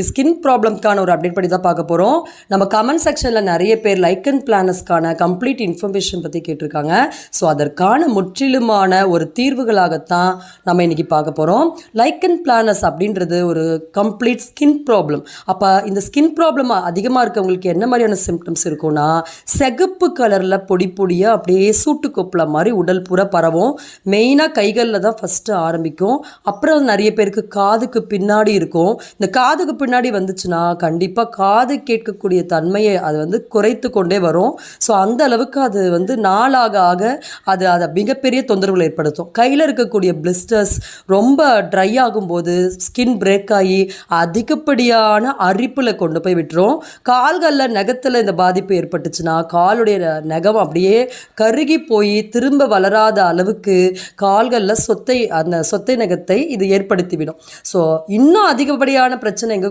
இன்றைக்கி ஸ்கின் ப்ராப்ளம்க்கான ஒரு அப்டேட் பண்ணி தான் பார்க்க போகிறோம். நம்ம கமெண்ட் செக்ஷனில் நிறைய பேர் லைக்கன் பிளானர்ஸ்க்கான கம்ப்ளீட் இன்ஃபர்மேஷன் பற்றி கேட்டிருக்காங்க. ஸோ அதற்கான முற்றிலுமான ஒரு தீர்வுகளாகத்தான் நம்ம இன்றைக்கி பார்க்க போகிறோம். லைக்கன் பிளானர்ஸ் அப்படின்றது ஒரு கம்ப்ளீட் ஸ்கின் ப்ராப்ளம். அப்போ இந்த ஸ்கின் ப்ராப்ளம் அதிகமாக இருக்கவங்களுக்கு என்ன மாதிரியான சிம்டம்ஸ் இருக்கும்னா, சிகப்பு கலரில் பொடி பொடியாக அப்படியே சூட்டுக்கொப்பளை மாதிரி உடல் பூரா பரவும். மெயினாக கைகளில் தான் ஃபஸ்ட்டு ஆரம்பிக்கும். அப்புறம் நிறைய பேருக்கு காதுக்கு பின்னாடி இருக்கும். இந்த காதுக்கு பின்னாடி வந்துச்சுன்னா கண்டிப்பாக காது கேட்கக்கூடிய தன்மையை அது குறைத்து கொண்டே வரும். ஸோ அந்த அளவுக்கு அது நாளாக ஆக அதை மிகப்பெரிய தொந்தரவுகள் ஏற்படுத்தும். கையில் இருக்கக்கூடிய பிளிஸ்டர்ஸ் ரொம்ப ட்ரை ஆகும்போது ஸ்கின் பிரேக் ஆகி அதிகப்படியான அரிப்பில் கொண்டு போய் விட்டுரும். கால்களில் நகத்தில் இந்த பாதிப்பு ஏற்பட்டுச்சுன்னா காலுடைய நகம் அப்படியே கருகி போய் திரும்ப வளராத அளவுக்கு கால்களில் அந்த சொத்தை நகத்தை இது ஏற்படுத்திவிடும். ஸோ இன்னும் அதிகப்படியான பிரச்சனை எங்கே